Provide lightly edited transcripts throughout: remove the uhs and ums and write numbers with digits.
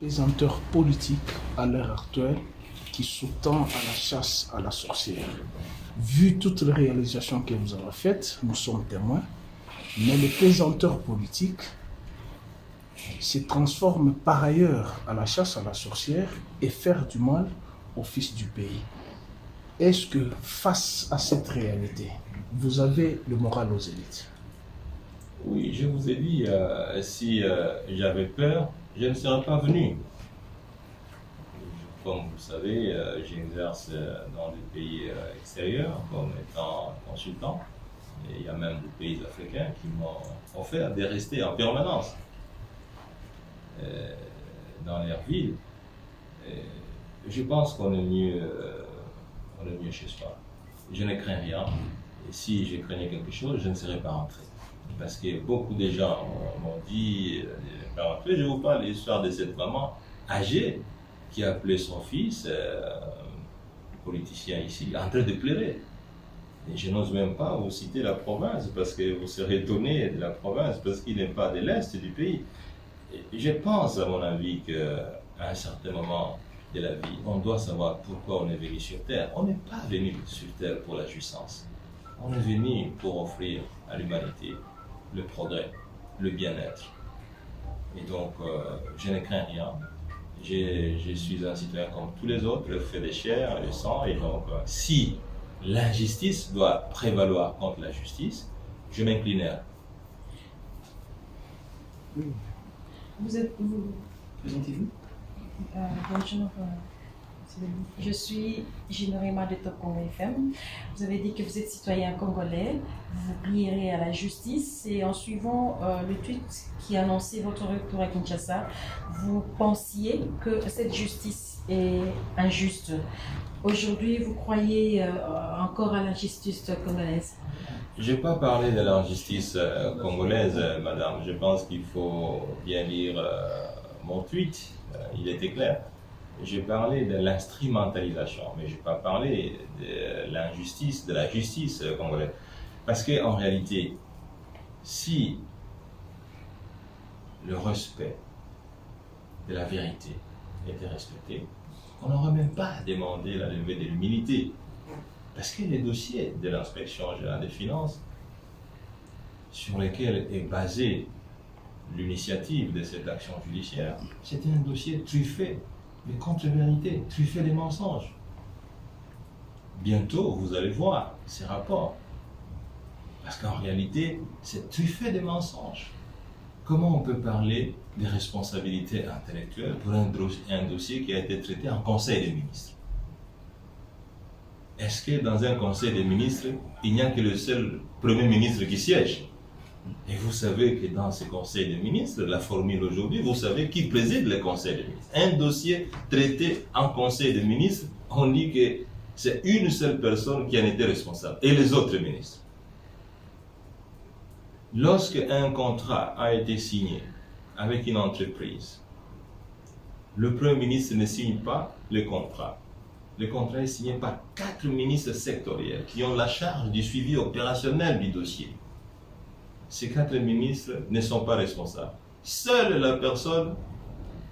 Pesanteur politique à l'heure actuelle qui sous-tend à la chasse à la sorcière. Vu toutes les réalisations que vous avez faites, nous sommes témoins, mais les pesanteurs politiques se transforment par ailleurs à la chasse à la sorcière et faire du mal aux fils du pays. Est-ce que face à cette réalité, vous avez le moral aux élites? Oui, je vous ai dit, si j'avais peur, je ne serais pas venu. Comme vous savez, j'exerce dans des pays extérieurs comme étant consultant. Et il y a même des pays africains qui m'ont offert de rester en permanence dans leur ville. Je pense qu'on est mieux chez soi. Je ne crains rien. Et si je craignais quelque chose, je ne serais pas rentré. Parce que beaucoup de gens m'ont dit, je vous parle de l'histoire de cette maman âgée qui a appelé son fils, politicien ici, en train de pleurer. Et je n'ose même pas vous citer la province parce que vous serez étonné de la province parce qu'il n'est pas de l'Est du pays. Et je pense, à mon avis, qu'à un certain moment de la vie, on doit savoir pourquoi on est venu sur Terre. On n'est pas venu sur Terre pour la jouissance. On est venu pour offrir à l'humanité le progrès, le bien-être. Et donc, je ne crains rien. Je suis un citoyen comme tous les autres, fait de chair et de sang. Et donc, si l'injustice doit prévaloir contre la justice, je m'inclinerai. Présentez-vous. Bonjour, je suis Ginorima de Top Congo FM. Vous avez dit que vous êtes citoyen congolais, vous prierez à la justice et en suivant le tweet qui annonçait votre retour à Kinshasa, vous pensiez que cette justice est injuste. Aujourd'hui, vous croyez encore à la justice congolaise? Je n'ai pas parlé de l'injustice congolaise, madame. Je pense qu'il faut bien lire mon tweet. Il était clair. J'ai parlé de l'instrumentalisation, mais je n'ai pas parlé de l'injustice, de la justice congolaise. Parce qu'en réalité, si le respect de la vérité était respecté, on n'aurait même pas demandé la levée de l'immunité. Parce que les dossiers de l'inspection générale des finances, sur lesquels est basée l'initiative de cette action judiciaire, c'était un dossier truffé de contre-vérités, truffé de mensonges. Bientôt, vous allez voir ces rapports. Parce qu'en réalité, c'est truffé de mensonges. Comment on peut parler des responsabilités intellectuelles pour un dossier qui a été traité en Conseil des ministres? Est-ce que dans un Conseil des ministres, il n'y a que le seul Premier ministre qui siège? Et vous savez que dans ce Conseil des ministres, la formule aujourd'hui, vous savez qui préside le Conseil des ministres. Un dossier traité en Conseil des ministres, on dit que c'est une seule personne qui en était responsable, et les autres ministres. Lorsque un contrat a été signé avec une entreprise, le Premier ministre ne signe pas le contrat. Le contrat est signé par 4 ministres sectoriels qui ont la charge du suivi opérationnel du dossier. Ces 4 ministres ne sont pas responsables. Seule la personne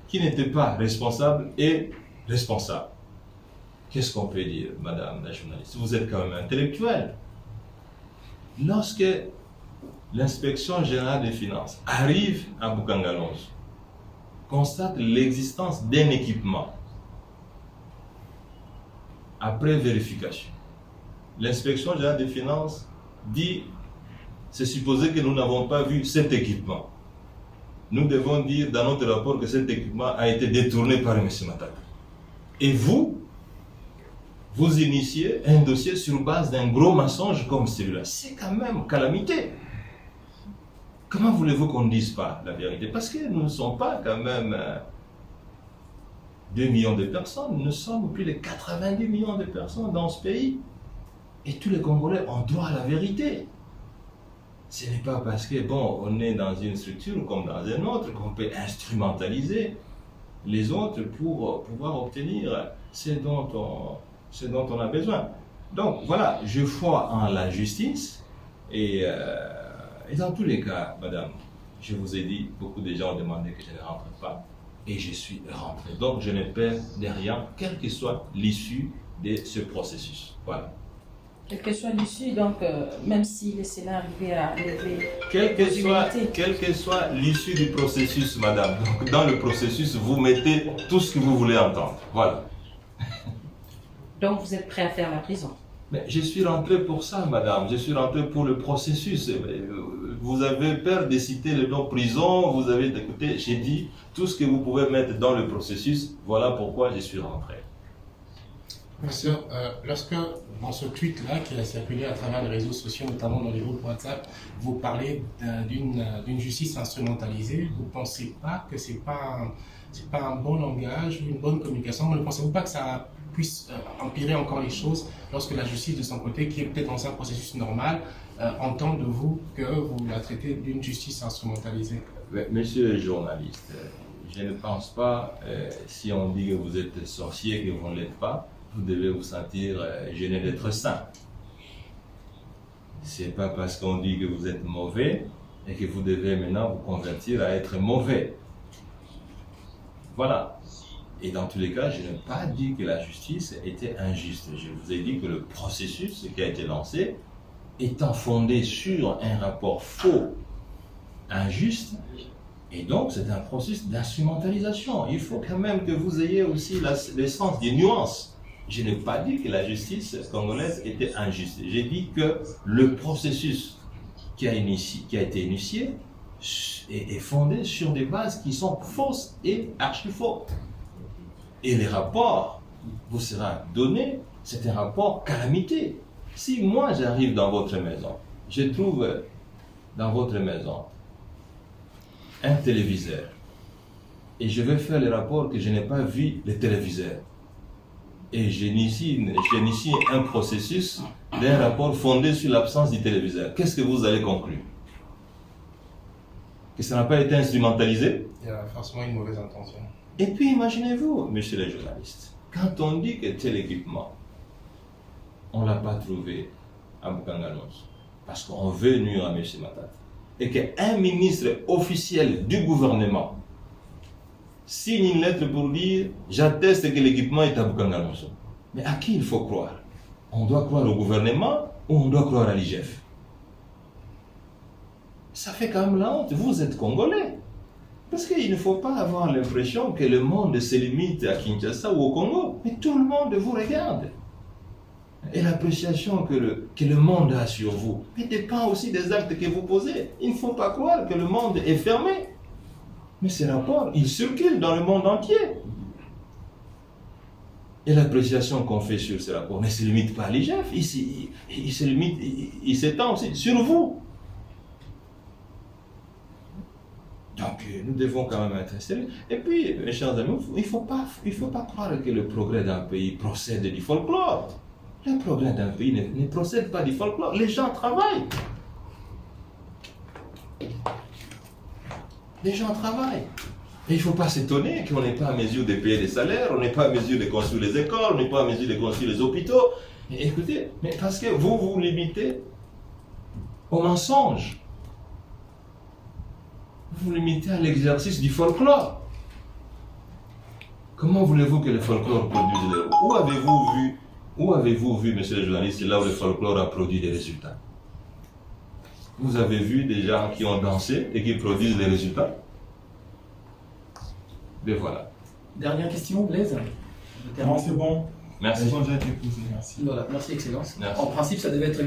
qui n'était pas responsable est responsable. Qu'est-ce qu'on peut dire, madame la journaliste? Vous êtes quand même intellectuelle. Lorsque l'inspection générale des finances arrive à Boukangalonge, constate l'existence d'un équipement, après vérification, l'inspection générale des finances dit: c'est supposé que nous n'avons pas vu cet équipement. Nous devons dire dans notre rapport que cet équipement a été détourné par M. Matata. Et vous initiez un dossier sur base d'un gros mensonge comme celui-là. C'est quand même calamité. Comment voulez-vous qu'on ne dise pas la vérité? Parce que nous ne sommes pas quand même 2 millions de personnes, nous sommes plus de 90 millions de personnes dans ce pays. Et tous les Congolais ont droit à la vérité. Ce n'est pas parce que, on est dans une structure comme dans une autre qu'on peut instrumentaliser les autres pour pouvoir obtenir ce dont on a besoin. Donc voilà, je crois en la justice et dans tous les cas, madame, je vous ai dit, beaucoup de gens ont demandé que je ne rentre pas. et je suis rentré. Donc je ne perds de rien, quelle que soit l'issue de ce processus. Voilà. Quelle que soit l'issue, donc même si le Sénat arrivait à lever Quelle que soit l'issue du processus, madame, donc dans le processus, vous mettez tout ce que vous voulez entendre. Voilà. Donc vous êtes prêt à faire la prison? Mais je suis rentré pour ça, madame. Je suis rentré pour le processus. Vous avez peur de citer le nom prison, vous avez écouté, j'ai dit tout ce que vous pouvez mettre dans le processus. Voilà pourquoi je suis rentré. Monsieur, lorsque dans ce tweet-là qui a circulé à travers les réseaux sociaux, notamment dans les groupes WhatsApp, vous parlez d'une justice instrumentalisée, vous ne pensez pas que c'est pas un bon langage ou une bonne communication? Ne pensez-vous pas que ça puisse empirer encore les choses lorsque la justice de son côté, qui est peut-être dans un processus normal, entend de vous que vous la traitez d'une justice instrumentalisée? Monsieur le journaliste, je ne pense pas, si on dit que vous êtes sorcier, que vous ne l'êtes pas, vous devez vous sentir gêné d'être saint. C'est pas parce qu'on dit que vous êtes mauvais et que vous devez maintenant vous convertir à être mauvais. Voilà. Et dans tous les cas, je n'ai pas dit que la justice était injuste. Je vous ai dit que le processus qui a été lancé, étant fondé sur un rapport faux, injuste, et donc c'est un processus d'instrumentalisation. Il faut quand même que vous ayez aussi le sens des nuances. Je n'ai pas dit que la justice congolaise était injuste. J'ai dit que le processus qui a été initié est fondé sur des bases qui sont fausses et archi-faux. Et les rapports vous sera donné, c'est un rapport calamité. Si moi j'arrive dans votre maison, je trouve dans votre maison un téléviseur et je vais faire le rapport que je n'ai pas vu le téléviseur, et j'initie un processus d'un rapport fondé sur l'absence du téléviseur, qu'est-ce que vous allez conclure? Que ça n'a pas été instrumentalisé? Il y a forcément une mauvaise intention. Et puis imaginez-vous, monsieur le journaliste, quand on dit que tel équipement, on ne l'a pas trouvé à Bukangalons, parce qu'on veut nuire à M. Matata, et qu'un ministre officiel du gouvernement signe une lettre pour dire « J'atteste que l'équipement est à Bukangalons ». Mais à qui il faut croire? On doit croire au gouvernement ou on doit croire à l'IGF? Ça fait quand même la honte, vous êtes Congolais. Parce qu'il ne faut pas avoir l'impression que le monde se limite à Kinshasa ou au Congo, mais tout le monde vous regarde. Et l'appréciation que le monde a sur vous dépend aussi des actes que vous posez. Il ne faut pas croire que le monde est fermé. Mais ces rapports, ils circulent dans le monde entier. Et l'appréciation qu'on fait sur ces rapports ne se limite pas à l'IGF, il s'étend aussi sur vous. Donc nous devons quand même être sérieux. Et puis, mes chers amis, il ne faut pas croire que le progrès d'un pays procède du folklore. Le progrès d'un pays ne procède pas du folklore. Les gens travaillent. Les gens travaillent. Et il ne faut pas s'étonner qu'on n'est pas à mesure de payer des salaires, on n'est pas à mesure de construire les écoles, on n'est pas à mesure de construire les hôpitaux. Mais écoutez, mais parce que vous vous limitez au mensonge. Vous vous limitez à l'exercice du folklore. Comment voulez-vous que le folklore produise des... Où avez-vous vu, monsieur le journaliste, là où le folklore a produit des résultats? Vous avez vu des gens qui ont dansé et qui produisent des résultats? Mais voilà. Dernière question, Blaise. Non, c'est bon. Merci. Les gens ont déjà été posés, merci. Voilà, merci Excellence. Merci. En principe, ça devait être